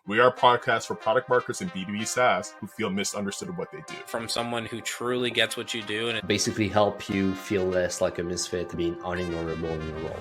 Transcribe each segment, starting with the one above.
We are a podcast for product marketers and B2B SaaS who feel misunderstood of what they do. From someone who truly gets what you do and basically help you feel less like a misfit, being unignorable in your role.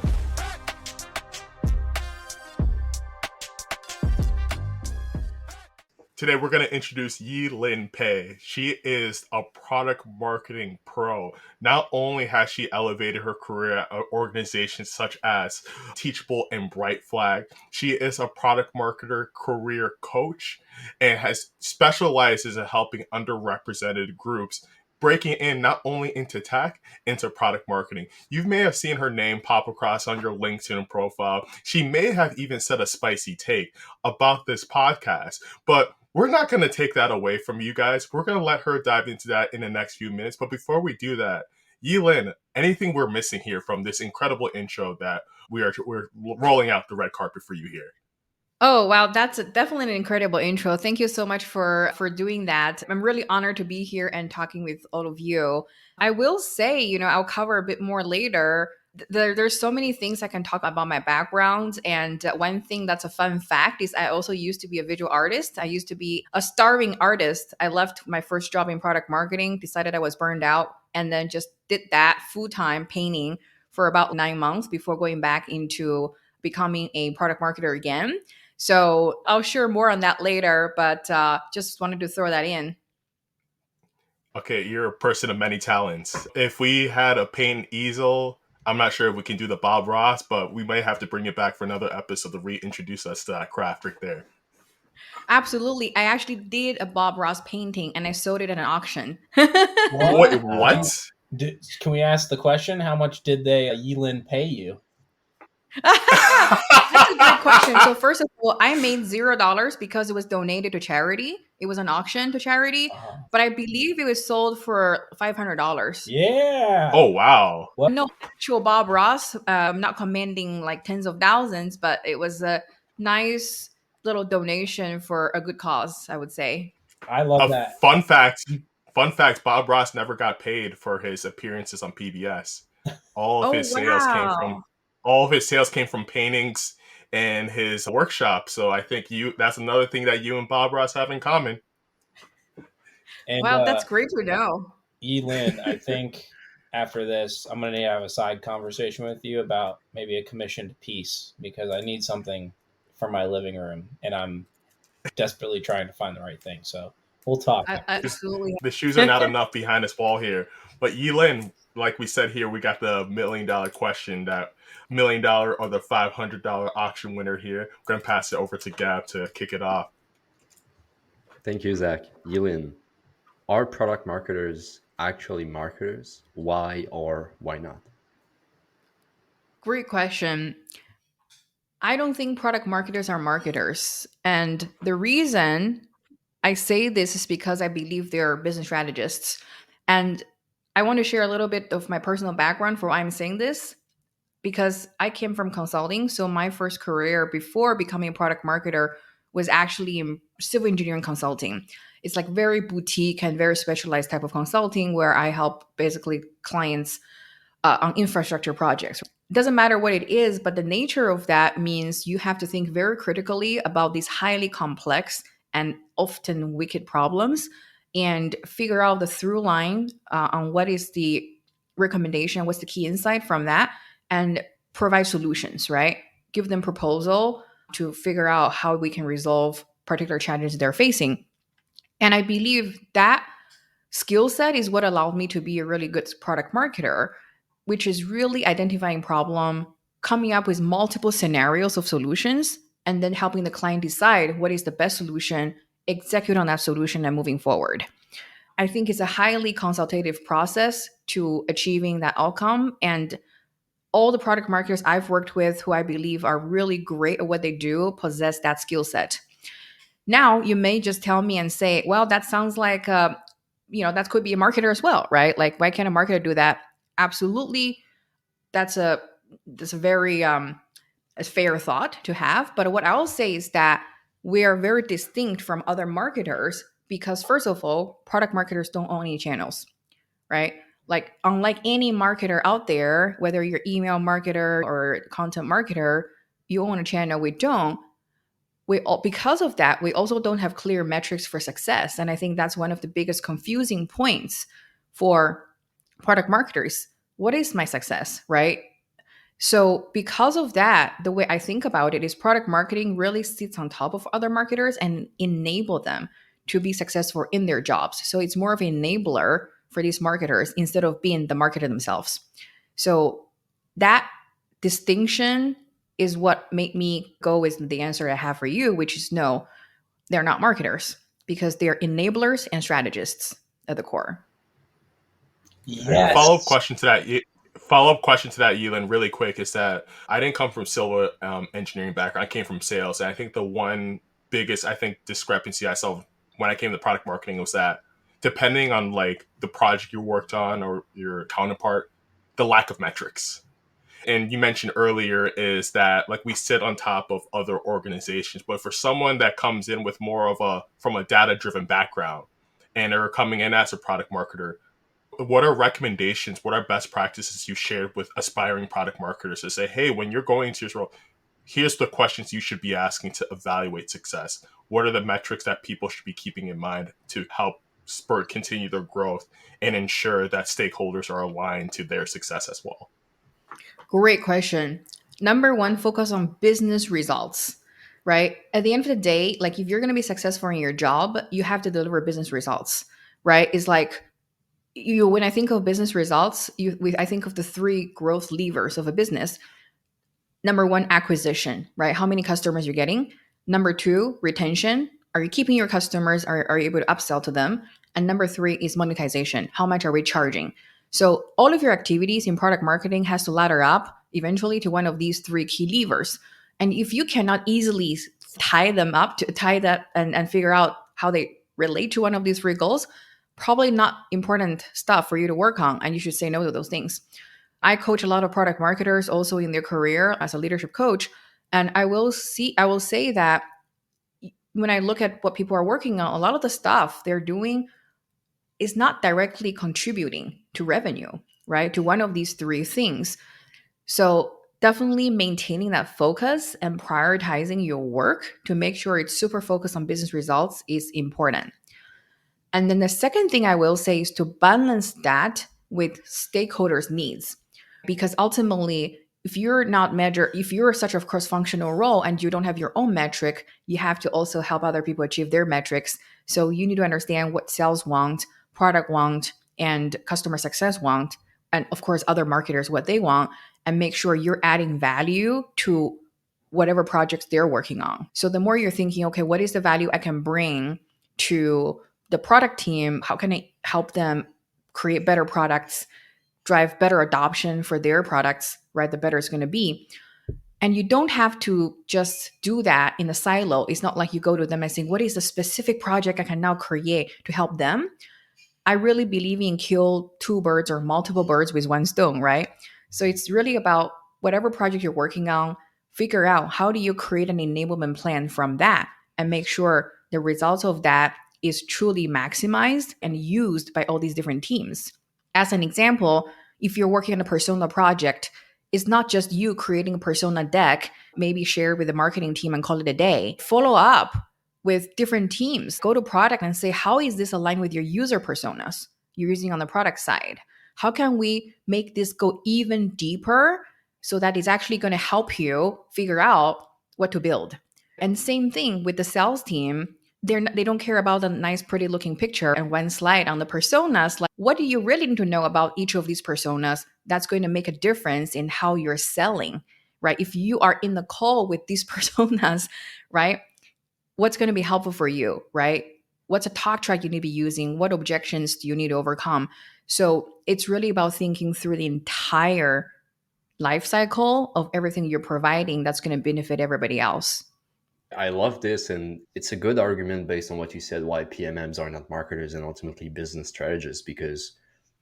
Today, we're going to introduce Lin Pei. She is a product marketing pro. Not only has she elevated her career at organizations such as Teachable and Bright Flag, she is a product marketer career coach and has specializes in helping underrepresented groups breaking in not only into tech, into product marketing. You may have seen her name pop across on your LinkedIn profile. She may have even said a spicy take about this podcast, but we're not going to take that away from you guys. We're going to let her dive into that in the next few minutes. But before we do that, Lin, anything we're missing here from this incredible intro that we're rolling out the red carpet for you here? Oh, wow. That's definitely an incredible intro. Thank you so much for doing that. I'm really honored to be here and talking with all of you. I will say, I'll cover a bit more later. There's so many things I can talk about my background. And one thing that's a fun fact is I also used to be a visual artist. I used to be a starving artist. I left my first job in product marketing, decided I was burned out, and then just did that full-time painting for about 9 months before going back into becoming a product marketer again. So I'll share more on that later, but just wanted to throw that in. Okay, you're a person of many talents. If we had a paint easel, I'm not sure if we can do the Bob Ross, but we might have to bring it back for another episode to reintroduce us to that craft right there. Absolutely. I actually did a Bob Ross painting and I sold it at an auction. What? Can we ask the question? How much did they Lin pay you? That's a great question. So first of all, I made $0 because it was donated to charity. It was an auction to charity, but I believe it was sold for $500. Yeah. Oh, wow. What? No actual Bob Ross. I'm not commanding like tens of thousands, but it was a nice little donation for a good cause, I would say. I love that. Fun fact, Bob Ross never got paid for his appearances on PBS. All of his sales came from paintings and his workshop. So I think that's another thing that you and Bob Ross have in common. And, wow, that's great to know. Lin, I think after this, I'm going to have a side conversation with you about maybe a commissioned piece because I need something for my living room and I'm desperately trying to find the right thing. So we'll talk. Absolutely. The shoes are not enough behind this wall here. But Lin, like we said here, we got the $1 million question, that $1 million or the $500 auction winner here. I'm going to pass it over to Gab to kick it off. Thank you, Zach. Lin, are product marketers actually marketers? Why or why not? Great question. I don't think product marketers are marketers. And the reason I say this is because I believe they're business strategists. And I want to share a little bit of my personal background for why I'm saying this, because I came from consulting. So my first career before becoming a product marketer was actually in civil engineering consulting. It's like very boutique and very specialized type of consulting where I help basically clients on infrastructure projects. It doesn't matter what it is, but the nature of that means you have to think very critically about these highly complex and often wicked problems and figure out the through line on what is the recommendation, what's the key insight from that, and provide solutions, right? Give them proposal to figure out how we can resolve particular challenges they're facing. And I believe that skill set is what allowed me to be a really good product marketer, which is really identifying problem, coming up with multiple scenarios of solutions, and then helping the client decide what is the best solution, execute on that solution, and moving forward. I think it's a highly consultative process to achieving that outcome. And all the product marketers I've worked with who I believe are really great at what they do possess that skill set. Now, you may just tell me and say, well, that sounds like, that could be a marketer as well, right? Like, why can't a marketer do that? Absolutely. That's a very a fair thought to have. But what I'll say is that we are very distinct from other marketers because, first of all, product marketers don't own any channels, right? Like, unlike any marketer out there, whether you're email marketer or content marketer, you own a channel. We don't. because of that, we also don't have clear metrics for success. And I think that's one of the biggest confusing points for product marketers. What is my success, right? So because of that, the way I think about it is product marketing really sits on top of other marketers and enable them to be successful in their jobs. So it's more of an enabler for these marketers instead of being the marketer themselves. So that distinction is what made me go with the answer I have for you, which is no, they're not marketers because they're enablers and strategists at the core. Yes. Follow up question to that, Yulin, really quick, is that I didn't come from civil engineering background. I came from sales, and I think the one biggest discrepancy I saw when I came to product marketing was that depending on like the project you worked on or your counterpart, the lack of metrics. And you mentioned earlier is that like we sit on top of other organizations, but for someone that comes in with more of from a data driven background and are coming in as a product marketer, what are recommendations, what are best practices you shared with aspiring product marketers to say, hey, when you're going into this role, here's the questions you should be asking to evaluate success? What are the metrics that people should be keeping in mind to help continue their growth and ensure that stakeholders are aligned to their success as well? Great question. Number one, focus on business results, right? At the end of the day, like if you're going to be successful in your job, you have to deliver business results, right? It's like when I think of business results, I think of the 3 growth levers of a business. Number one, acquisition, right? How many customers you're getting. Number 2, retention. Are you keeping your customers? Are you able to upsell to them? And number 3 is monetization. How much are we charging? So all of your activities in product marketing has to ladder up eventually to one of these 3 key levers. And if you cannot easily tie that and figure out how they relate to one of these 3 goals, probably not important stuff for you to work on, and you should say no to those things. I coach a lot of product marketers also in their career as a leadership coach, and I will say that when I look at what people are working on, a lot of the stuff they're doing is not directly contributing to revenue, right? To one of these 3 things. So definitely maintaining that focus and prioritizing your work to make sure it's super focused on business results is important. And then the second thing I will say is to balance that with stakeholders' needs. Because ultimately, if you're such a cross-functional role and you don't have your own metric, you have to also help other people achieve their metrics. So you need to understand what sales want, product want, and customer success want, and of course, other marketers, what they want, and make sure you're adding value to whatever projects they're working on. So the more you're thinking, okay, what is the value I can bring to the product team? How can I help them create better products, drive better adoption for their products, right? The better it's going to be. And you don't have to just do that in a silo. It's not like you go to them and say, what is the specific project I can now create to help them? I really believe in kill 2 birds or multiple birds with 1 stone, right? So it's really about whatever project you're working on, figure out how do you create an enablement plan from that and make sure the results of that is truly maximized and used by all these different teams. As an example, if you're working on a persona project, it's not just you creating a persona deck, maybe share with the marketing team and call it a day. Follow up with different teams. Go to product and say, how is this aligned with your user personas you're using on the product side? How can we make this go even deeper so that it's actually going to help you figure out what to build? And same thing with the sales team. They don't care about the nice, pretty looking picture and 1 slide on the personas. Like, what do you really need to know about each of these personas that's going to make a difference in how you're selling, right? If you are in the call with these personas, right? What's going to be helpful for you, right? What's a talk track you need to be using? What objections do you need to overcome? So it's really about thinking through the entire life cycle of everything you're providing that's going to benefit everybody else. I love this, and it's a good argument based on what you said why PMMs are not marketers and ultimately business strategists. Because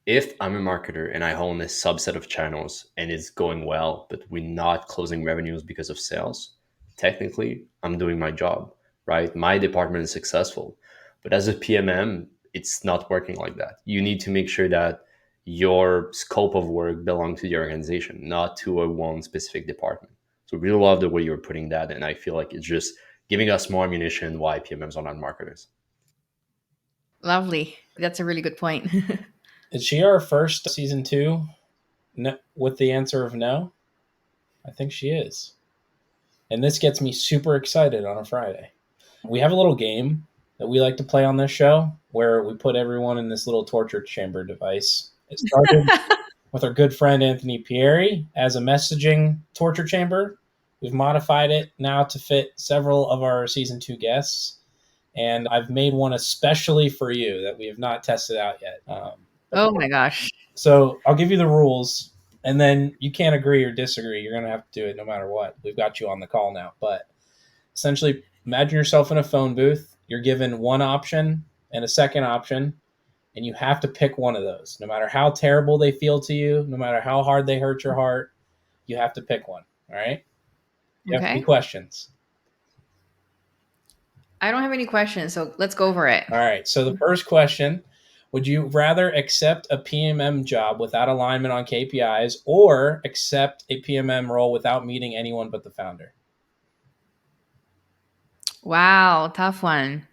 if I'm a marketer and I own a subset of channels and it's going well, but we're not closing revenues because of sales, technically I'm doing my job, right? My department is successful. But as a PMM, it's not working like that. You need to make sure that your scope of work belongs to the organization, not to a one specific department. So really love the way you're putting that. And I feel like it's just giving us more ammunition why PMMs are not marketers. Lovely. That's a really good point. Is she our first season 2 with the answer of no? I think she is. And this gets me super excited on a Friday. We have a little game that we like to play on this show where we put everyone in this little torture chamber device. It started with our good friend Anthony Pieri as a messaging torture chamber. We've modified it now to fit several of our season 2 guests. And I've made one especially for you that we have not tested out yet. Oh my gosh. So I'll give you the rules, and then you can't agree or disagree. You're going to have to do it no matter what. We've got you on the call now. But essentially, imagine yourself in a phone booth. You're given one option and a second option, and you have to pick one of those. No matter how terrible they feel to you, no matter how hard they hurt your heart, you have to pick one. All right? You have any questions? I don't have any questions, so let's go over it. All right. So the first question, would you rather accept a PMM job without alignment on KPIs or accept a PMM role without meeting anyone but the founder? Wow, tough one.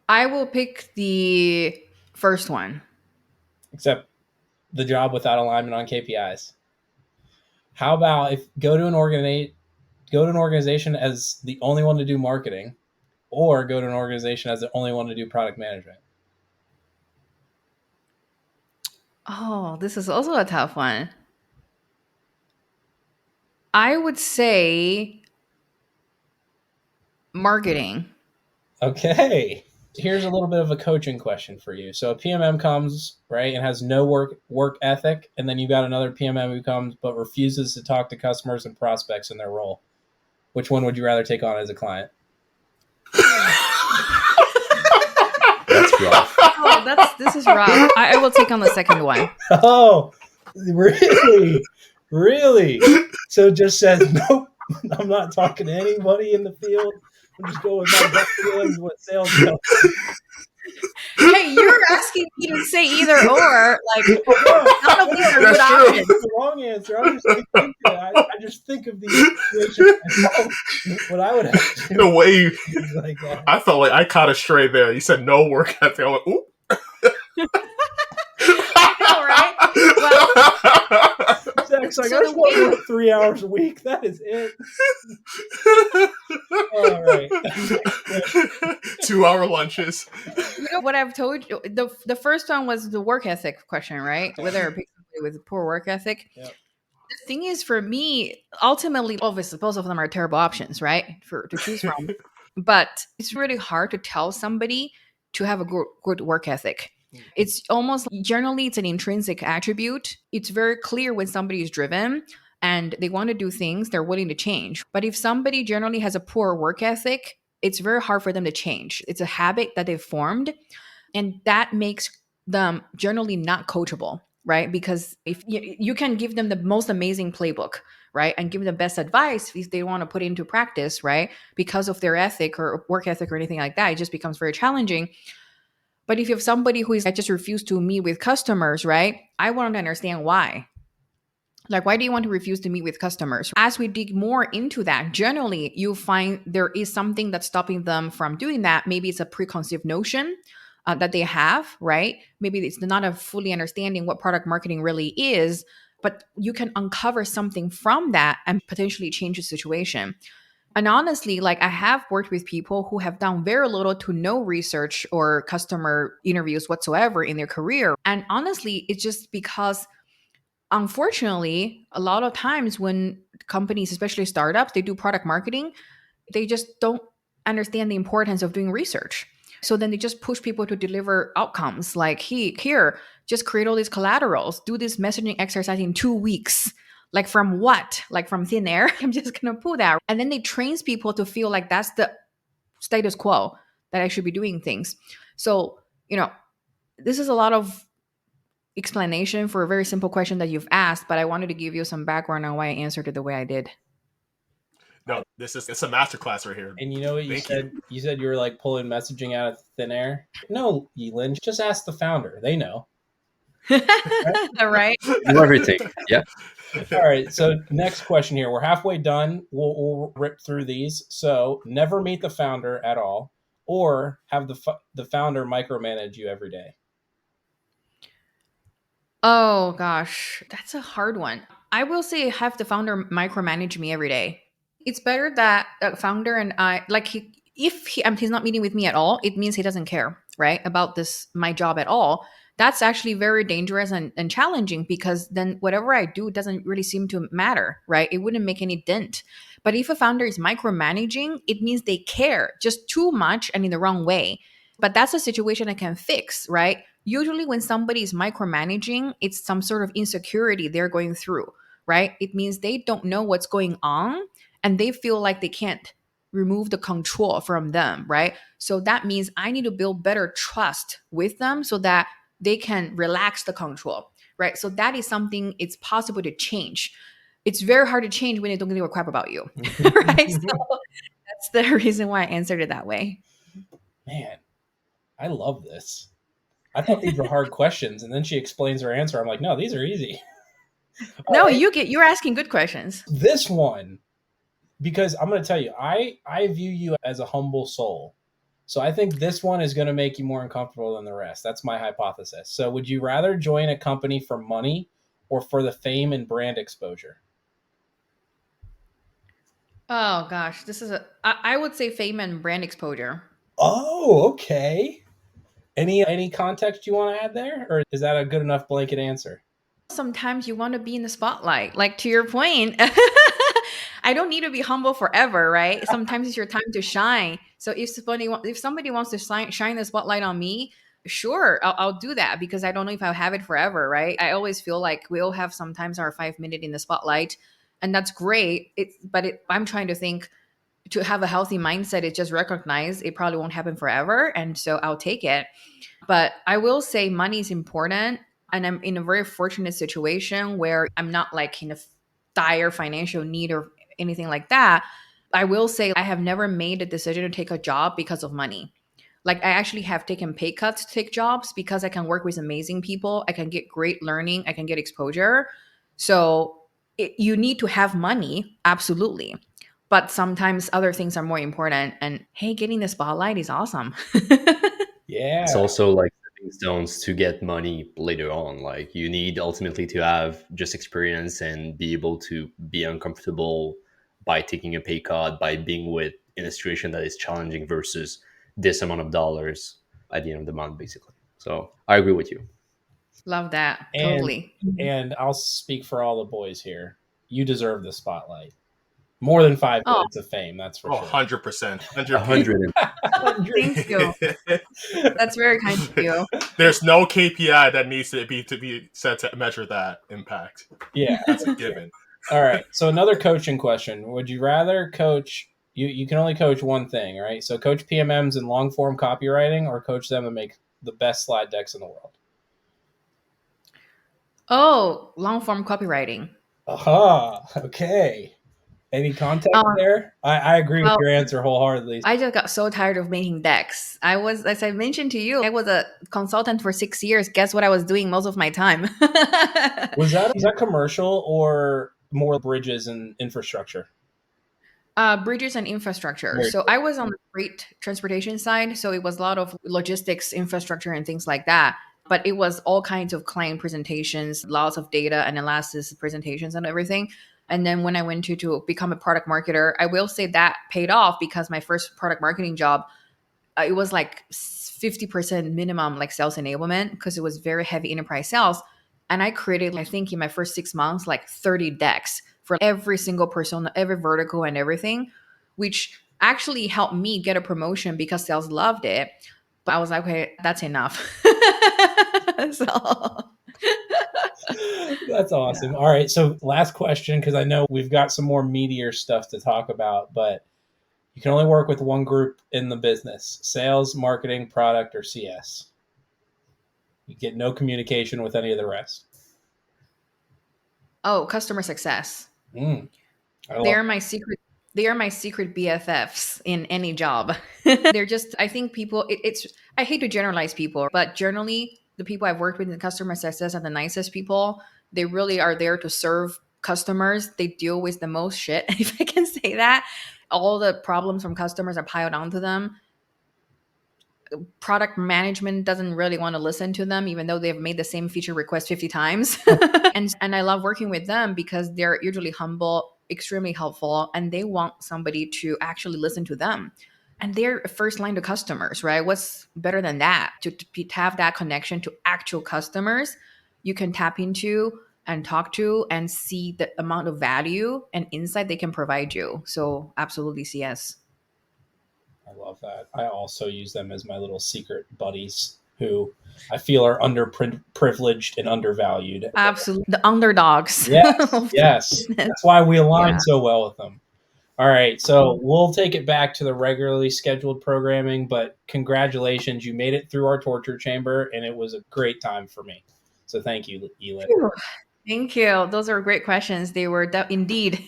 I will pick the first one. Accept the job without alignment on KPIs. How about if go to an organization as the only one to do marketing, or go to an organization as the only one to do product management? Oh, this is also a tough one. I would say marketing. Okay. Here's a little bit of a coaching question for you. So a PMM comes, right, and has no work ethic, and then you got another PMM who comes but refuses to talk to customers and prospects in their role. Which one would you rather take on as a client? That's rough. Oh, this is rough. I will take on the second one. Oh, really? Really? So just says, nope, I'm not talking to anybody in the field. I'm just going with my gut feelings, what sales go. Hey, you're asking me to say either or. Like, none of these are good options. The wrong answer. I just think of the situation. What I would have to do. The way you, like that. I felt like I caught a stray there. You said no work ethic. I went, ooh. I know, right? Well, Zach's like, I just want to work 3 hours a week. That is it. All right. 2 hour lunches. You know what I've told you? The first one was the work ethic question, right? Whether a people with poor work ethic. Yep. The thing is, for me, ultimately, obviously, both of them are terrible options, right? To choose from. But it's really hard to tell somebody to have a good work ethic. It's almost generally it's an intrinsic attribute. It's very clear when somebody is driven and they want to do things, they're willing to change. But if somebody generally has a poor work ethic, it's very hard for them to change. It's a habit that they've formed, and that makes them generally not coachable, right? Because if you can give them the most amazing playbook, right, and give them the best advice if they want to put into practice, right, because of their ethic or work ethic or anything like that, it just becomes very challenging. But if you have somebody who is I just refuse to meet with customers, right, I want to understand why. Like, why do you want to refuse to meet with customers? As we dig more into that, generally, you find there is something that's stopping them from doing that. Maybe it's a preconceived notion that they have, right? Maybe it's not a fully understanding what product marketing really is, but you can uncover something from that and potentially change the situation. And honestly, like I have worked with people who have done very little to no research or customer interviews whatsoever in their career. And honestly, it's just because unfortunately, a lot of times when companies, especially startups, they do product marketing, they just don't understand the importance of doing research. So then they just push people to deliver outcomes like, hey, here, just create all these collaterals, do this messaging exercise in 2 weeks. Like from what? Like from thin air? I'm just going to pull that. And then they trains people to feel like that's the status quo, that I should be doing things. So, this is a lot of explanation for a very simple question that you've asked, but I wanted to give you some background on why I answered it the way I did. No, it's a masterclass right here. And you know what you said? You said you were like pulling messaging out of thin air. No, Lin, just ask the founder. They know. All right. Do everything. Yeah. All right. So next question here. We're halfway done. We'll rip through these. So never meet the founder at all, or have the founder micromanage you every day. Oh gosh, that's a hard one. I will say have the founder micromanage me every day. It's better that a founder and I like if he's not meeting with me at all, it means he doesn't care, right, about this my job at all. That's actually very dangerous and challenging because then whatever I do doesn't really seem to matter, right? It wouldn't make any dent. But if a founder is micromanaging, it means they care just too much and in the wrong way. But that's a situation I can fix, right? Usually when somebody is micromanaging, it's some sort of insecurity they're going through, right? It means they don't know what's going on and they feel like they can't remove the control from them, right? So that means I need to build better trust with them so that they can relax the control, right? So that is something it's possible to change. It's very hard to change when they don't give a crap about you, right? So that's the reason why I answered it that way. Man, I love this. I thought these were hard questions, and then she explains her answer. I'm like, no, these are easy. No, you're asking good questions. This one, because I'm going to tell you, I view you as a humble soul. So I think this one is going to make you more uncomfortable than the rest. That's my hypothesis. So would you rather join a company for money or for the fame and brand exposure? Oh gosh, I would say fame and brand exposure. Oh, okay. Any context you want to add there, or is that a good enough blanket answer? Sometimes you want to be in the spotlight. Like to your point, I don't need to be humble forever, right? Sometimes it's your time to shine. So if somebody wants to shine the spotlight on me, sure, I'll do that because I don't know if I'll have it forever, right? I always feel like we all have sometimes our 5 minute in the spotlight, and that's great. I'm trying to think to have a healthy mindset. It just recognize it probably won't happen forever, and so I'll take it. But I will say money is important. And I'm in a very fortunate situation where I'm not like in a dire financial need or anything like that. I will say I have never made a decision to take a job because of money. Like I actually have taken pay cuts to take jobs because I can work with amazing people. I can get great learning. I can get exposure. So you need to have money, absolutely. But sometimes other things are more important. And hey, getting the spotlight is awesome. Yeah. It's also like stepping stones to get money later on. Like you need ultimately to have just experience and be able to be uncomfortable by taking a pay cut, by being with in a situation that is challenging versus this amount of dollars at the end of the month, basically. So I agree with you. Love that. And, Totally. and I'll speak for all the boys here. You deserve the spotlight. More than 5 minutes of fame, that's for sure. 100%. 100. Thank you. That's very kind of you. There's no KPI that needs to be set to measure that impact. Yeah. That's a given. All right. So another coaching question. Would you rather coach you can only coach one thing, right? So coach PMMs in long form copywriting or coach them to make the best slide decks in the world? Oh, long form copywriting. Aha. Okay. Any context there? I agree with your answer wholeheartedly. I just got so tired of making decks. As I mentioned to you, I was a consultant for 6 years. Guess what I was doing most of my time? Was that commercial or more bridges and infrastructure? Bridges and infrastructure. Very So I was on the freight transportation side. So it was a lot of logistics, infrastructure, and things like that. But it was all kinds of client presentations, lots of data analysis presentations and everything. And then when I went to become a product marketer, I will say that paid off because my first product marketing job, it was like 50% minimum like sales enablement because it was very heavy enterprise sales. And I created, I think in my first 6 months, like 30 decks for every single persona, every vertical and everything, which actually helped me get a promotion because sales loved it. But I was like, okay, that's enough. So that's awesome. Yeah. All right. So last question, because I know we've got some more meatier stuff to talk about, but you can only work with one group in the business: sales, marketing, product, or CS. You get no communication with any of the rest. Oh, customer success. They're my secret BFFs in any job. They're just, I think people, I hate to generalize people, but generally the people I've worked with in customer success are the nicest people. They really are there to serve customers. They deal with the most shit, if I can say that. All the problems from customers are piled onto them. Product management doesn't really want to listen to them, even though they've made the same feature request 50 times. and I love working with them because they're usually humble, extremely helpful, and they want somebody to actually listen to them. And they're first line to customers, right? What's better than that? To have that connection to actual customers you can tap into and talk to and see the amount of value and insight they can provide you. So absolutely CS. I love that. I also use them as my little secret buddies who I feel are underprivileged and undervalued. Absolutely. The underdogs. Yes, of the yes. business. That's why we align Yeah. so well with them. All right, so we'll take it back to the regularly scheduled programming, but congratulations, you made it through our torture chamber, and it was a great time for me. So thank you, Elin. Phew. Thank you. Those are great questions. They were indeed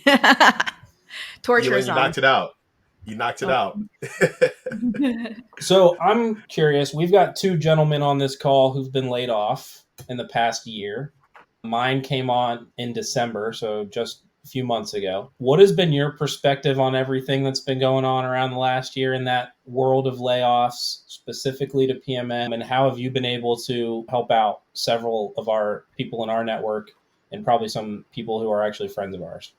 torture Elin, you zones. knocked it out. You knocked it out. So I'm curious. We've got two gentlemen on this call who've been laid off in the past year. Mine came on in December, so just a few months ago. What has been your perspective on everything that's been going on around the last year in that world of layoffs, specifically to PMM, and how have you been able to help out several of our people in our network and probably some people who are actually friends of ours?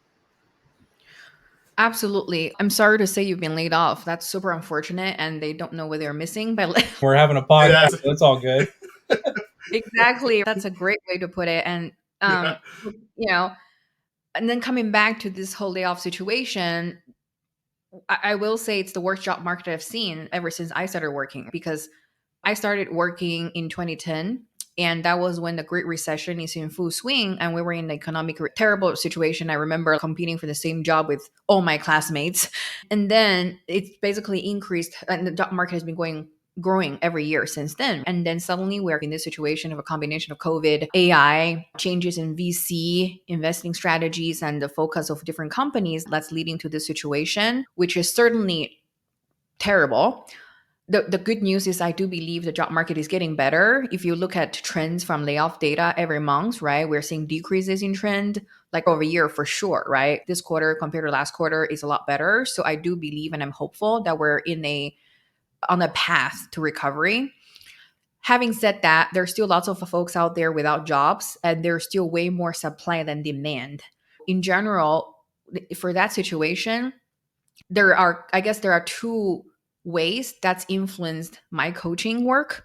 Absolutely. I'm sorry to say you've been laid off. That's super unfortunate, and they don't know what they're missing. But We're having a podcast, Yes. so it's all good. exactly, that's a great way to put it. And you know, and then coming back to this whole layoff situation, I will say it's the worst job market I've seen ever since I started working, because I started working in 2010, and that was when the Great Recession is in full swing, and we were in an economic terrible situation. I remember competing for the same job with all my classmates, and then it's basically increased, and the job market has been growing every year since then. And then suddenly we're in this situation of a combination of COVID, AI, changes in VC investing strategies, and the focus of different companies that's leading to this situation, which is certainly terrible. The good news is I do believe the job market is getting better. If you look at trends from layoff data every month, right, we're seeing decreases in trend like over a year for sure, right? This quarter compared to last quarter is a lot better. So I do believe and I'm hopeful that we're on a path to recovery. Having said that, there's still lots of folks out there without jobs, and there's still way more supply than demand. In general, for that situation, I guess there are two ways that's influenced my coaching work.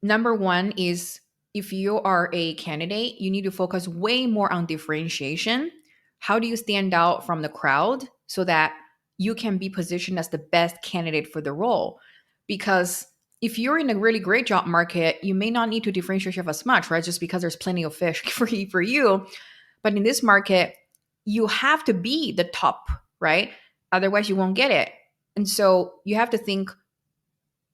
Number one is, if you are a candidate, you need to focus way more on differentiation. How do you stand out from the crowd so that you can be positioned as the best candidate for the role? Because if you're in a really great job market, you may not need to differentiate yourself as much, right? Just because there's plenty of fish for you. But in this market, you have to be the top, right? Otherwise, you won't get it. And so you have to think,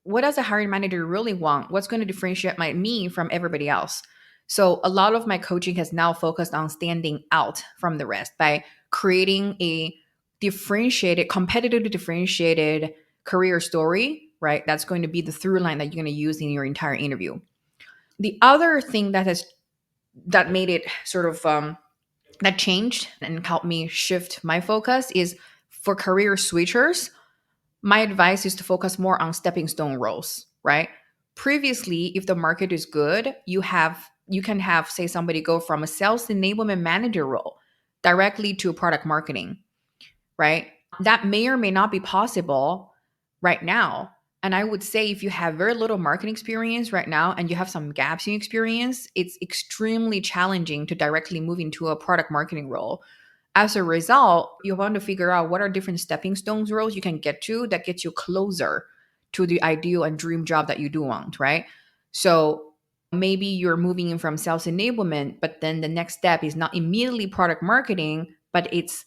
what does a hiring manager really want? What's going to differentiate me from everybody else? So a lot of my coaching has now focused on standing out from the rest by creating a competitively differentiated career story, right? That's going to be the through line that you're going to use in your entire interview. The other thing that made it sort of that changed and helped me shift my focus is, for career switchers, my advice is to focus more on stepping stone roles, right? Previously, if the market is good, you can have, say, somebody go from a sales enablement manager role directly to product marketing, right? That may or may not be possible right now. And I would say, if you have very little marketing experience right now and you have some gaps in experience, it's extremely challenging to directly move into a product marketing role. As a result, you want to figure out what are different stepping stones roles you can get to that gets you closer to the ideal and dream job that you do want, right? So maybe you're moving in from sales enablement, but then the next step is not immediately product marketing, but it's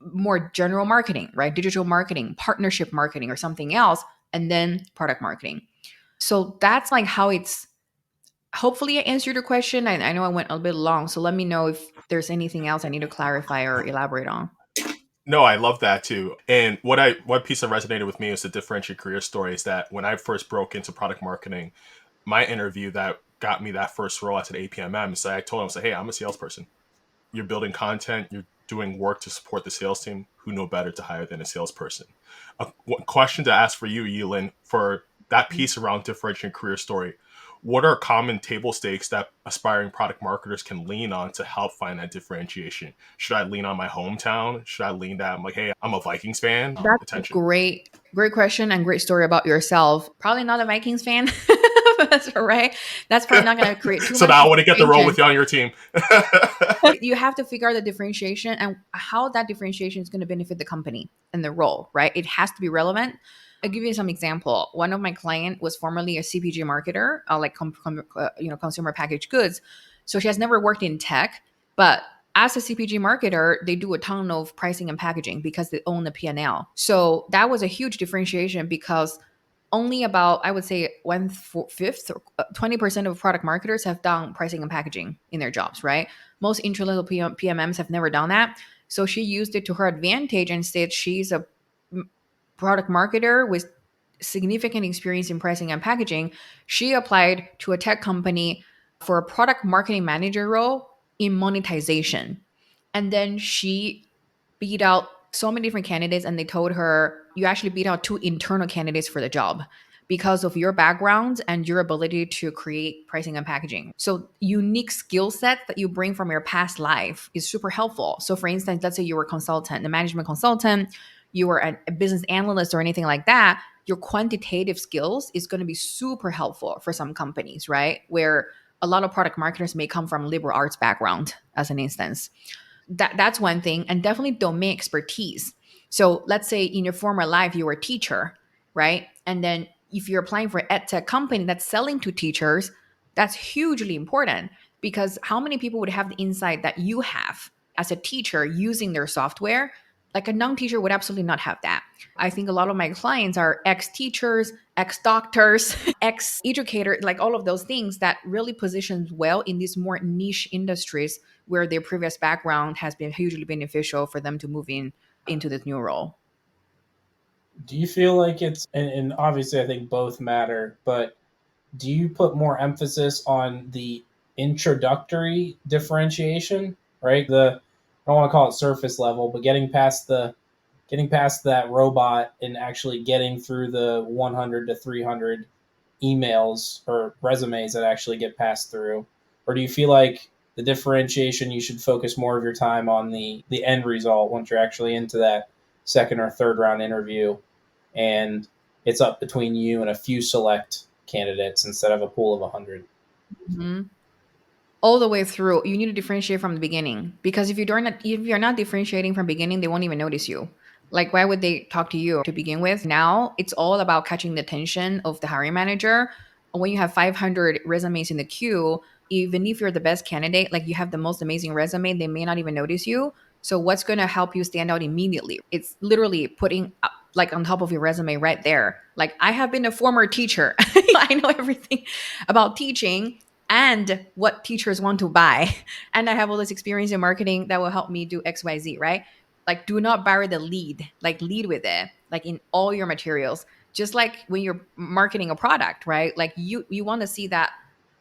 more general marketing, right? Digital marketing, partnership marketing, or something else, and then product marketing. So that's like how it's. Hopefully I answered your question. I know I went a bit long, so let me know if there's anything else I need to clarify or elaborate on. No, I love that too. And what piece that resonated with me is the differentiate career story is that when I first broke into product marketing, my interview that got me that first role as an APMM. So I told him, hey, I'm a salesperson. You're building content, you're doing work to support the sales team. Who know better to hire than a salesperson? A question to ask for you, Yilin, for that piece around differentiating career story. What are common table stakes that aspiring product marketers can lean on to help find that differentiation? Should I lean on my hometown? Should I lean that I'm like, hey, I'm a Vikings fan? That's a Attention. great question and great story about yourself. Probably not a Vikings fan. That's right. That's probably not going to create too So much now I want to get the role with differentiation. you on your team. You have to figure out the differentiation and how that differentiation is going to benefit the company and the role, right? It has to be relevant. I'll give you some example. One of my client was formerly a CPG marketer, like consumer packaged goods. So she has never worked in tech, but as a CPG marketer, they do a ton of pricing and packaging because they own the P&L. So that was a huge differentiation because only about, I would say, 1/5 or 20% of product marketers have done pricing and packaging in their jobs, right? Most entry level PMMs have never done that. So she used it to her advantage and said she's a product marketer with significant experience in pricing and packaging. She applied to a tech company for a product marketing manager role in monetization. And then she beat out so many different candidates, and they told her, you actually beat out 2 internal candidates for the job because of your background and your ability to create pricing and packaging. So unique skill set that you bring from your past life is super helpful. So for instance, let's say you were a consultant, a management consultant, you were a business analyst or anything like that, your quantitative skills is going to be super helpful for some companies, right? Where a lot of product marketers may come from liberal arts background, as an instance. That's one thing, and definitely domain expertise. So let's say in your former life you were a teacher, right? And then if you're applying for an ed tech company that's selling to teachers, that's hugely important because how many people would have the insight that you have as a teacher using their software? Like a non-teacher would absolutely not have that. I think a lot of my clients are ex-teachers, ex-doctors, ex-educator, like all of those things that really positions well in these more niche industries where their previous background has been hugely beneficial for them to move into this new role. Do you feel like and obviously I think both matter, but do you put more emphasis on the introductory differentiation, right? I don't want to call it surface level, but getting past that robot and actually getting through the 100 to 300 emails or resumes that actually get passed through? Or do you feel like the differentiation, you should focus more of your time on the end result once you're actually into that second or third round interview and it's up between you and a few select candidates instead of a pool of 100? Mm-hmm. All the way through, you need to differentiate from the beginning, because if you're not differentiating from beginning, they won't even notice you. Like, why would they talk to you to begin with? Now it's all about catching the attention of the hiring manager. When you have 500 resumes in the queue, even if you're the best candidate, like you have the most amazing resume, they may not even notice you. So what's going to help you stand out immediately? It's literally putting like on top of your resume right there. Like, I have been a former teacher. I know everything about teaching and what teachers want to buy. And I have all this experience in marketing that will help me do XYZ, right? Like, do not bury the lead, like lead with it, like in all your materials. Just like when you're marketing a product, right? Like you want to see that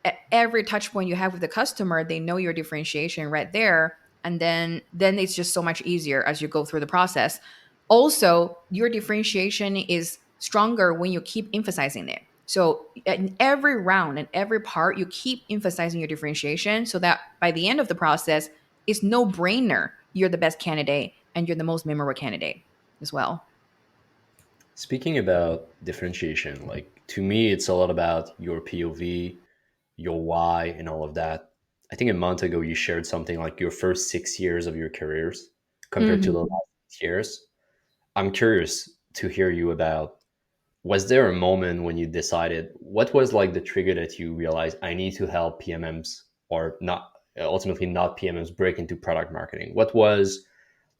at every touch point you have with the customer, they know your differentiation right there. And then it's just so much easier as you go through the process. Also, your differentiation is stronger when you keep emphasizing it. So in every round and every part, you keep emphasizing your differentiation so that by the end of the process, it's no brainer. You're the best candidate and you're the most memorable candidate as well. Speaking about differentiation, like to me, it's a lot about your POV, your why, and all of that. I think a month ago you shared something like your first 6 years of your careers compared to the Mhm. last 6 years. I'm curious to hear you about, was there a moment when you decided, what was like the trigger that you realized I need to help PMMs, or not, ultimately not PMMs, break into product marketing? What was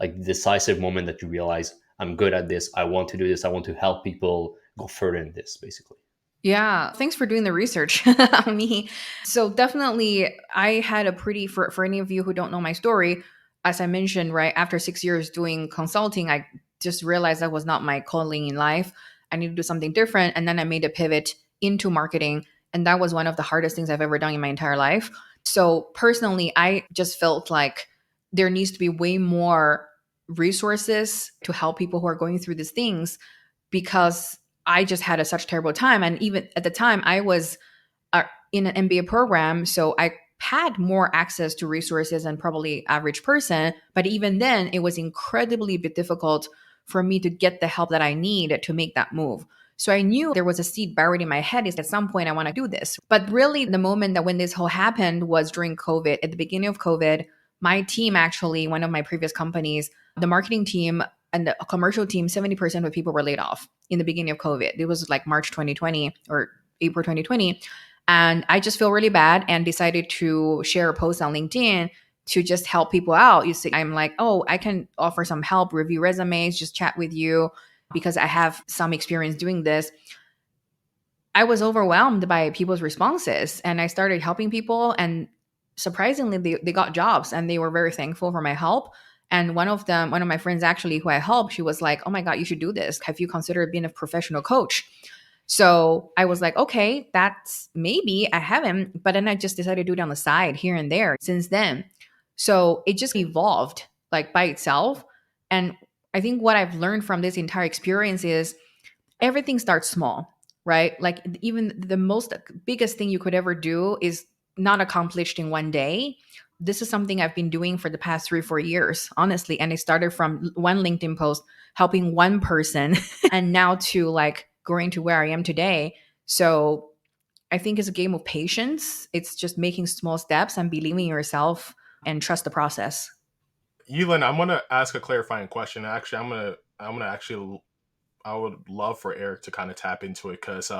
like the decisive moment that you realize, I'm good at this, I want to do this, I want to help people go further in this, basically? Yeah, thanks for doing the research on me. So definitely, I had a pretty for any of you who don't know my story, as I mentioned, right after 6 years doing consulting, I just realized that was not my calling in life. I need to do something different, and then I made a pivot into marketing. And that was one of the hardest things I've ever done in my entire life. So personally, I just felt like there needs to be way more resources to help people who are going through these things, because I just had such terrible time. And even at the time, I was in an MBA program, so I had more access to resources than probably average person. But even then, it was incredibly difficult for me to get the help that I need to make that move. So I knew there was a seed buried in my head is at some point I want to do this. But really the moment that when this whole happened was during COVID. At the beginning of COVID, my team, actually, one of my previous companies, the marketing team and the commercial team, 70% of people were laid off in the beginning of COVID. It was like March 2020 or April 2020. And I just feel really bad and decided to share a post on LinkedIn to just help people out. You see, I'm like, oh, I can offer some help, review resumes, just chat with you because I have some experience doing this. I was overwhelmed by people's responses and I started helping people. And surprisingly, they got jobs and they were very thankful for my help. And one of my friends actually who I helped, she was like, oh my God, you should do this. Have you considered being a professional coach? So I was like, okay, that's maybe I haven't, but then I just decided to do it on the side here and there since then. So it just evolved like by itself. And I think what I've learned from this entire experience is everything starts small, right? Like even the most biggest thing you could ever do is not accomplished in one day. This is something I've been doing for the past 3-4 years, honestly. And it started from one LinkedIn post, helping one person, and now to like growing to where I am today. So I think it's a game of patience. It's just making small steps and believing in yourself and trust the process. Yulin, I'm gonna ask a clarifying question. Actually, I would love for Eric to kind of tap into it because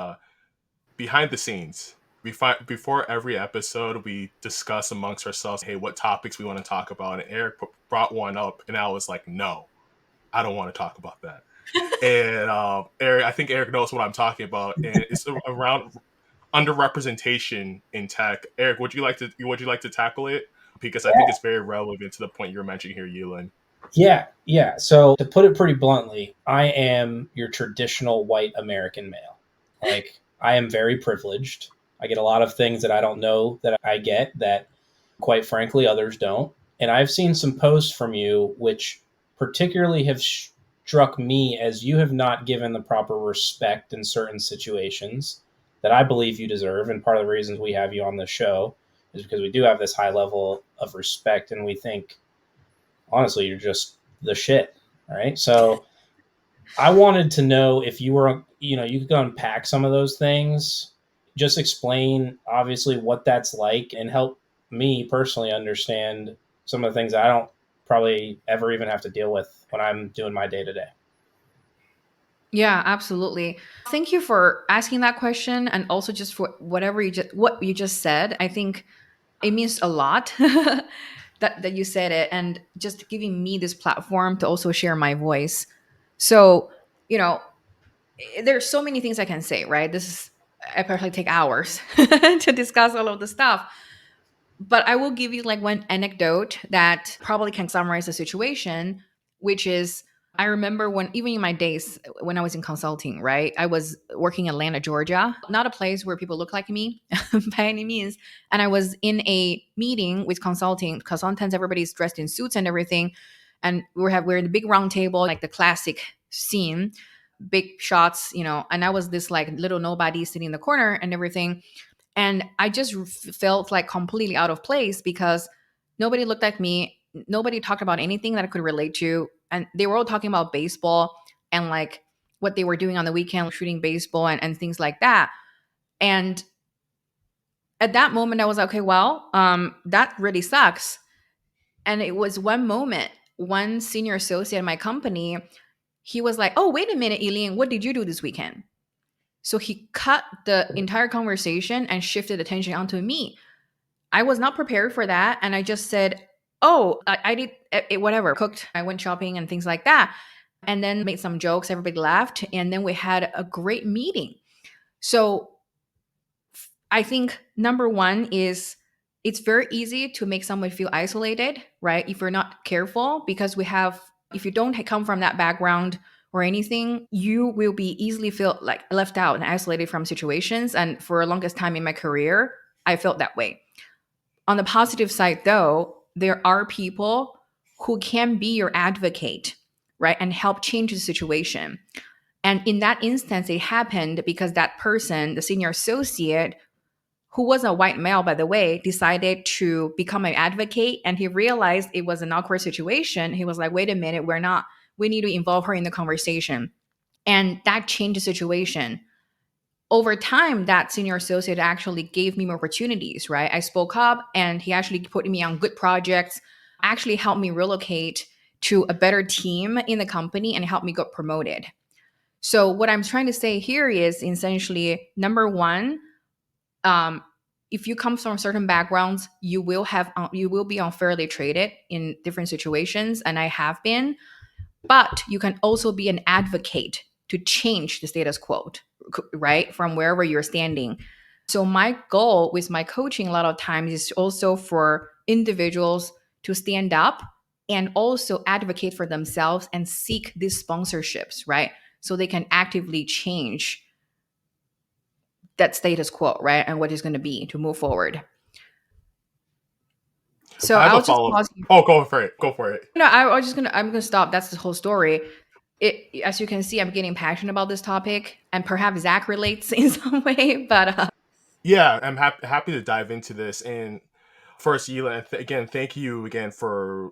behind the scenes, before every episode, we discuss amongst ourselves, hey, what topics we want to talk about. And Eric brought one up, and I was like, no, I don't want to talk about that. And Eric, I think Eric knows what I'm talking about, and it's around underrepresentation in tech. Eric, would you like to tackle it? Because I think it's very relevant to the point you're mentioning here, Yulin. Yeah. So to put it pretty bluntly, I am your traditional white American male. Like I am very privileged. I get a lot of things that I don't know that I get that quite frankly others don't. And I've seen some posts from you which particularly have struck me as you have not given the proper respect in certain situations that I believe you deserve. And part of the reasons we have you on the show is because we do have this high level of respect and we think honestly, you're just the shit. Right. So I wanted to know if you were, you could unpack some of those things, just explain obviously what that's like and help me personally understand some of the things I don't probably ever even have to deal with when I'm doing my day to day. Yeah, absolutely. Thank you for asking that question and also just for what you just said. I think it means a lot that you said it and just giving me this platform to also share my voice. So, you know, there's so many things I can say, right? I probably take hours to discuss all of the stuff. But I will give you like one anecdote that probably can summarize the situation, which is I remember when, even in my days when I was in consulting, right? I was working in Atlanta, Georgia, not a place where people look like me by any means. And I was in a meeting with consulting because sometimes everybody's dressed in suits and everything. And we're in the big round table, like the classic scene, big shots, and I was this like little nobody sitting in the corner and everything. And I just felt like completely out of place because nobody looked like me. Nobody talked about anything that I could relate to. And they were all talking about baseball and like what they were doing on the weekend, shooting baseball and things like that. And at that moment, I was like, okay, well, that really sucks. And it was one moment, one senior associate at my company, he was like, oh, wait a minute, Eileen, what did you do this weekend? So he cut the entire conversation and shifted attention onto me. I was not prepared for that. And I just said, oh, I did whatever, cooked, I went shopping and things like that. And then made some jokes, everybody laughed. And then we had a great meeting. So I think number one is it's very easy to make someone feel isolated, right? If you're not careful, because if you don't come from that background, or anything, you will be easily feel like left out and isolated from situations. And for the longest time in my career, I felt that way. On the positive side, though, there are people who can be your advocate, right, and help change the situation. And in that instance, it happened because that person, the senior associate, who was a white male, by the way, decided to become an advocate, and he realized it was an awkward situation. He was like, wait a minute, we need to involve her in the conversation. And that changed the situation. Over time, that senior associate actually gave me more opportunities, right? I spoke up and he actually put me on good projects, actually helped me relocate to a better team in the company and helped me get promoted. So what I'm trying to say here is essentially, number one, if you come from certain backgrounds, you will be unfairly treated in different situations, and I have been. But you can also be an advocate to change the status quo, right, from wherever you're standing. So my goal with my coaching a lot of times is also for individuals to stand up and also advocate for themselves and seek these sponsorships, right? So they can actively change that status quo, right? And what is going to be to move forward. So I have I'll a just follow pause. up. Oh, go for it. Go for it. No, I'm gonna stop. That's the whole story. As you can see, I'm getting passionate about this topic, and perhaps Zach relates in some way. But Yeah, I'm happy to dive into this. And first, Yila, again, thank you again for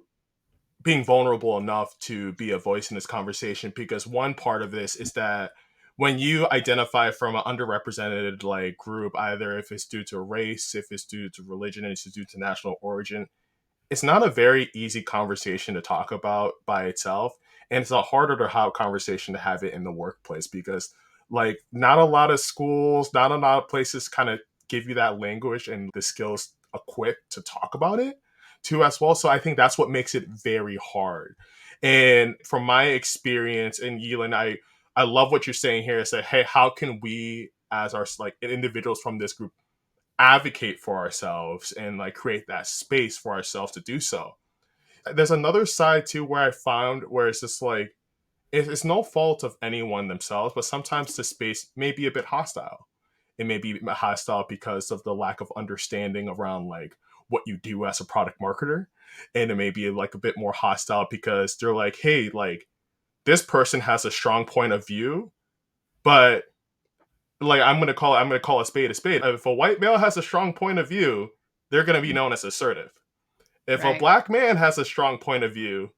being vulnerable enough to be a voice in this conversation, because one part of this is that when you identify from an underrepresented like group, either if it's due to race, if it's due to religion, if it's due to national origin, it's not a very easy conversation to talk about by itself. And it's a harder to have conversation to have it in the workplace, because like not a lot of schools, not a lot of places kind of give you that language and the skills equipped to talk about it too as well. So I think that's what makes it very hard. And from my experience, and Yelan, I love what you're saying here, is that, hey, how can we as our like individuals from this group advocate for ourselves and like create that space for ourselves to do so. There's another side too where I found where it's just like it's no fault of anyone themselves, but sometimes the space may be a bit hostile. It may be hostile because of the lack of understanding around like what you do as a product marketer. And it may be like a bit more hostile because they're like, hey, like this person has a strong point of view, but like I'm gonna call a spade a spade. If a white male has a strong point of view, they're gonna be known as assertive. If a right. black man has a strong point of view,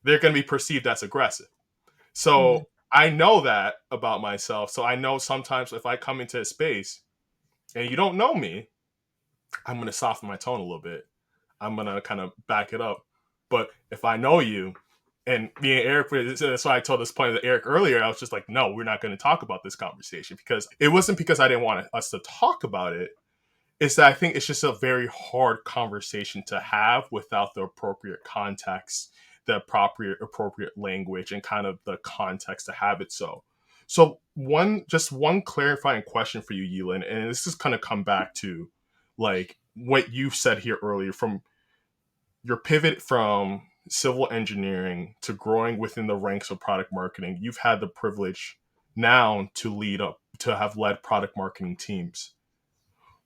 they're gonna be perceived as aggressive. So I know that about myself. So I know sometimes if I come into a space and you don't know me, I'm gonna soften my tone a little bit. I'm gonna kind of back it up. But if I know you, and me and Eric, that's why I told this point to Eric earlier. I was just like, no, we're not going to talk about this conversation, because it wasn't because I didn't want us to talk about it. It's that I think it's just a very hard conversation to have without the appropriate context, the appropriate language, and kind of the context to have it. So one clarifying question for you, Yelan, and this is kind of come back to like what you said here earlier from your pivot from civil engineering to growing within the ranks of product marketing. You've had the privilege now to have led product marketing teams.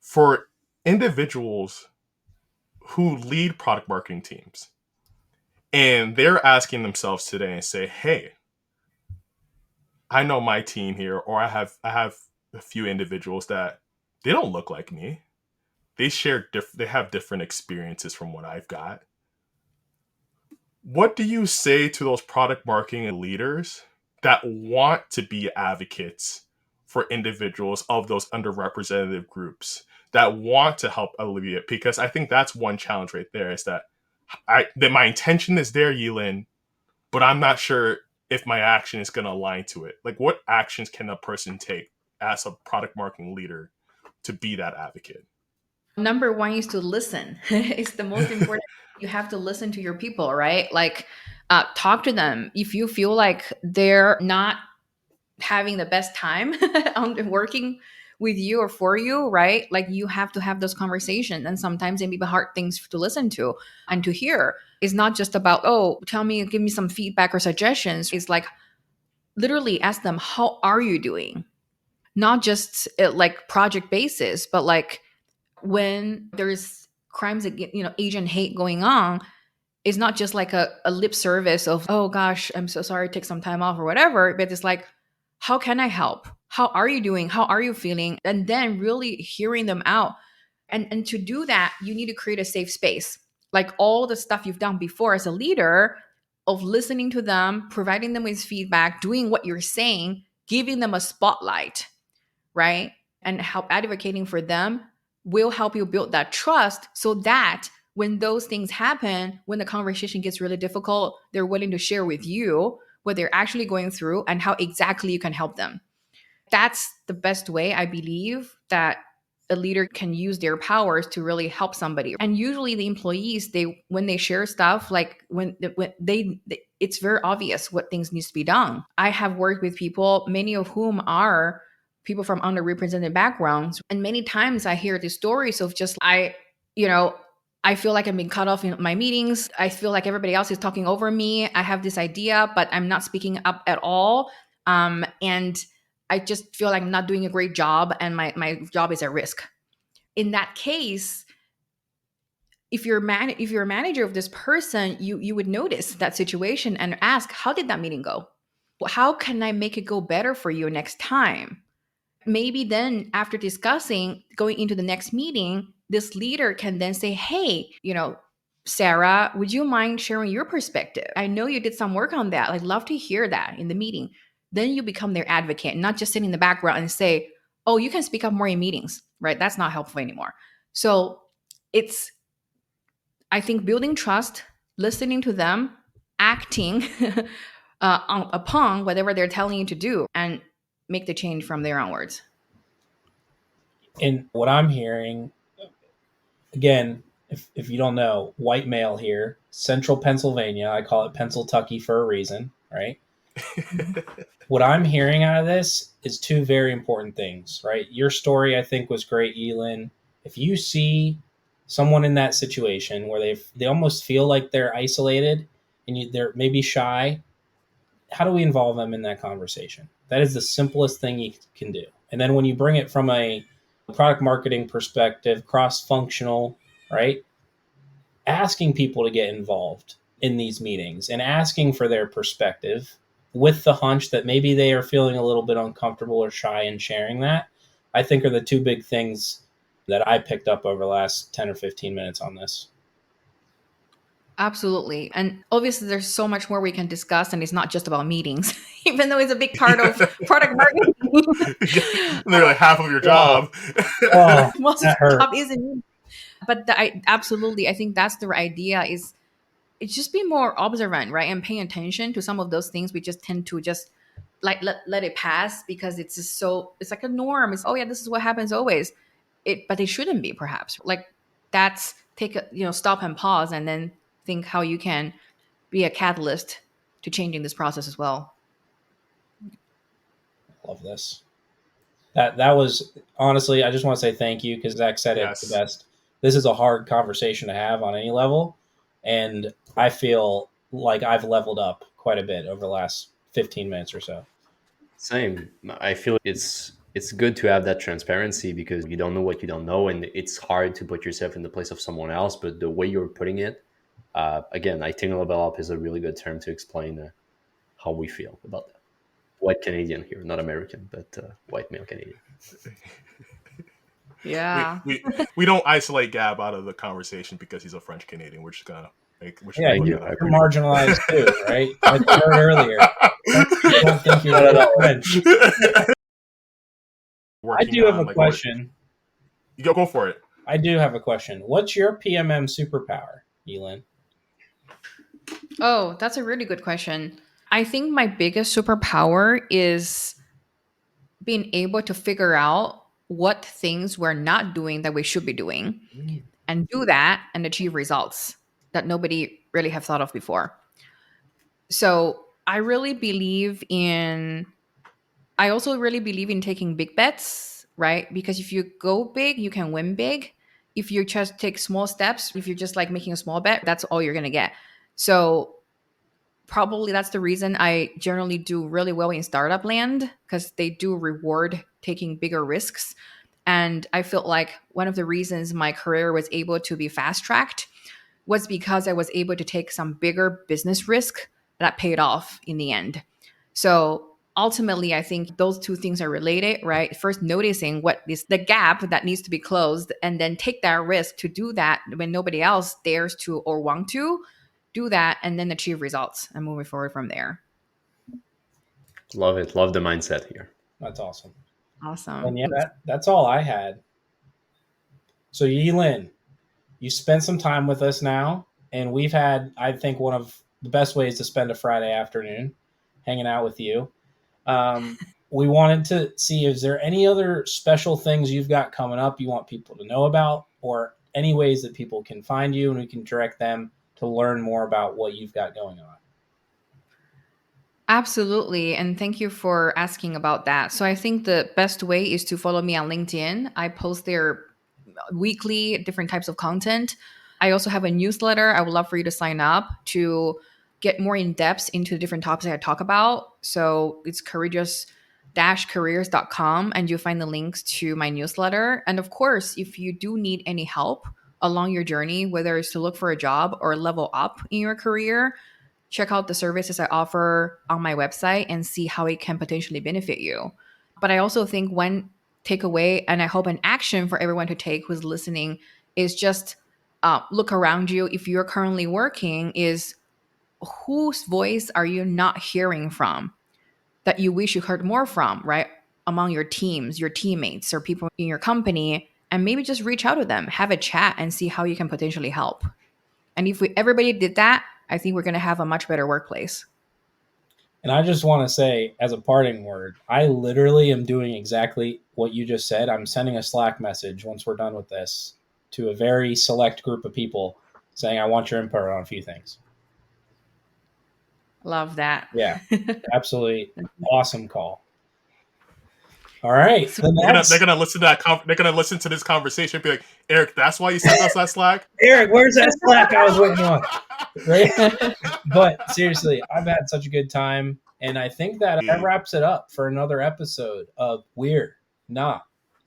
For individuals who lead product marketing teams, and they're asking themselves today and say, hey, I know my team here, or I have a few individuals that they don't look like me. They have different experiences from what I've got. What do you say to those product marketing leaders that want to be advocates for individuals of those underrepresented groups, that want to help alleviate? Because I think that's one challenge right there, is that my intention is there, Yilin, but I'm not sure if my action is going to align to it. Like, what actions can a person take as a product marketing leader to be that advocate? Number one is to listen. It's the most important. You have to listen to your people, right? Like, talk to them. If you feel like they're not having the best time on working with you or for you, right? Like, you have to have those conversations. And sometimes they may be hard things to listen to and to hear. It's not just about, oh, give me some feedback or suggestions. It's like, literally ask them, how are you doing? Not just like project basis, but like when there's crimes against, Asian hate going on, it's not just like a lip service of, oh gosh, I'm so sorry, take some time off or whatever, but it's like, how can I help? How are you doing? How are you feeling? And then really hearing them out. And to do that, you need to create a safe space. Like all the stuff you've done before as a leader, of listening to them, providing them with feedback, doing what you're saying, giving them a spotlight, right? And help advocating for them will help you build that trust, so that when those things happen, when the conversation gets really difficult, they're willing to share with you what they're actually going through and how exactly you can help them. That's the best way, I believe, that a leader can use their powers to really help somebody. And usually the employees, when they share stuff, like when they it's very obvious what things needs to be done. I have worked with people, many of whom are people from underrepresented backgrounds, and many times I hear the stories of just I feel like I'm being cut off in my meetings. I feel like everybody else is talking over me. I have this idea, but I'm not speaking up at all. And I just feel like I'm not doing a great job, and my job is at risk. In that case, if you're a manager of this person, you would notice that situation and ask, how did that meeting go? How can I make it go better for you next time? Maybe then after discussing going into the next meeting, this leader can then say, hey, Sarah, would you mind sharing your perspective? I know you did some work on that. I'd love to hear that in the meeting. Then you become their advocate, not just sit in the background and say, oh, you can speak up more in meetings, right? That's not helpful anymore. So it's, I think, building trust, listening to them, acting upon whatever they're telling you to do, and make the change from there onwards. And what I'm hearing, again, if you don't know, white male here, central Pennsylvania, I call it Pennsyltucky for a reason, right? What I'm hearing out of this is two very important things, right? Your story, I think, was great, Elin. If you see someone in that situation where they almost feel like they're isolated and they're maybe shy, how do we involve them in that conversation? That is the simplest thing you can do. And then when you bring it from a product marketing perspective, cross-functional, right? Asking people to get involved in these meetings and asking for their perspective with the hunch that maybe they are feeling a little bit uncomfortable or shy in sharing that, I think are the two big things that I picked up over the last 10 or 15 minutes on this. Absolutely. And obviously there's so much more we can discuss, and it's not just about meetings, even though it's a big part of product marketing. Literally half of your job. Oh, Most of that the hurt. job isn't. But absolutely, I think that's the idea, is it's just be more observant, right? And paying attention to some of those things we just tend to just like let it pass, because it's just it's like a norm. It's, oh yeah, this is what happens always. But it shouldn't be, perhaps. Like, that's take a, stop and pause, and then think how you can be a catalyst to changing this process as well. Love this. That was, honestly, I just want to say thank you, because Zach said it the best. This is a hard conversation to have on any level, and I feel like I've leveled up quite a bit over the last 15 minutes or so. Same. I feel it's good to have that transparency, because you don't know what you don't know, and it's hard to put yourself in the place of someone else. But the way you're putting it, again, I think level up is a really good term to explain how we feel about that. White Canadian here, not American, but white male Canadian. Yeah. We don't isolate Gab out of the conversation because he's a French Canadian. We're just gonna you're marginalized too, right? I heard earlier. I don't think you're at all French. I do have a question. You go for it. I do have a question. What's your PMM superpower, Elin? Oh, that's a really good question. I think my biggest superpower is being able to figure out what things we're not doing that we should be doing, and do that and achieve results that nobody really have thought of before. So I also really believe in taking big bets, right? Because if you go big, you can win big. If you just take small steps, if you're just like making a small bet, that's all you're going to get. So probably that's the reason I generally do really well in startup land, because they do reward taking bigger risks. And I felt like one of the reasons my career was able to be fast tracked was because I was able to take some bigger business risk that paid off in the end. So ultimately, I think those two things are related, right? First, noticing what is the gap that needs to be closed, and then take that risk to do that when nobody else dares to or want to do that, and then achieve results and moving forward from there. Love it. Love the mindset here. That's awesome. Awesome. And yeah, that's all I had. So Yi-Lin, you spent some time with us now, and we've had, I think, one of the best ways to spend a Friday afternoon hanging out with you. We wanted to see, is there any other special things you've got coming up you want people to know about, or any ways that people can find you and we can direct them to learn more about what you've got going on? Absolutely. And thank you for asking about that. So I think the best way is to follow me on LinkedIn. I post there weekly different types of content. I also have a newsletter. I would love for you to sign up to get more in depth into the different topics I talk about. So it's courageous-careers.com, and you'll find the links to my newsletter. And of course, if you do need any help along your journey, whether it's to look for a job or level up in your career, check out the services I offer on my website and see how it can potentially benefit you. But I also think one takeaway, and I hope an action for everyone to take who's listening, is just look around you. If you're currently working, is whose voice are you not hearing from that you wish you heard more from, right? Among your teams, your teammates, or people in your company, and maybe just reach out to them, have a chat, and see how you can potentially help. And if everybody did that, I think we're going to have a much better workplace. And I just want to say, as a parting word, I literally am doing exactly what you just said. I'm sending a Slack message once we're done with this to a very select group of people saying, I want your input on a few things. Love that. Yeah, absolutely awesome call. All right. They're gonna listen to that. They're gonna listen to this conversation and be like, Eric, that's why you sent us that Slack? Eric, where's that Slack I was waiting on? Right? But seriously, I've had such a good time. And I think that wraps it up for another episode of We're Not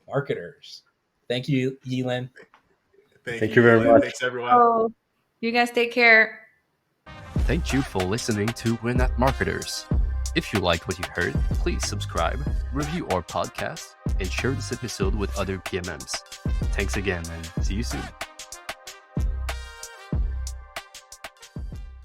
Marketers. Thank you, Yi-Lin. Thank you very much. Thanks, everyone. Oh, you guys take care. Thank you for listening to We're Not Marketers. If you liked what you heard, please subscribe, review our podcast, and share this episode with other PMMs. Thanks again, and see you soon.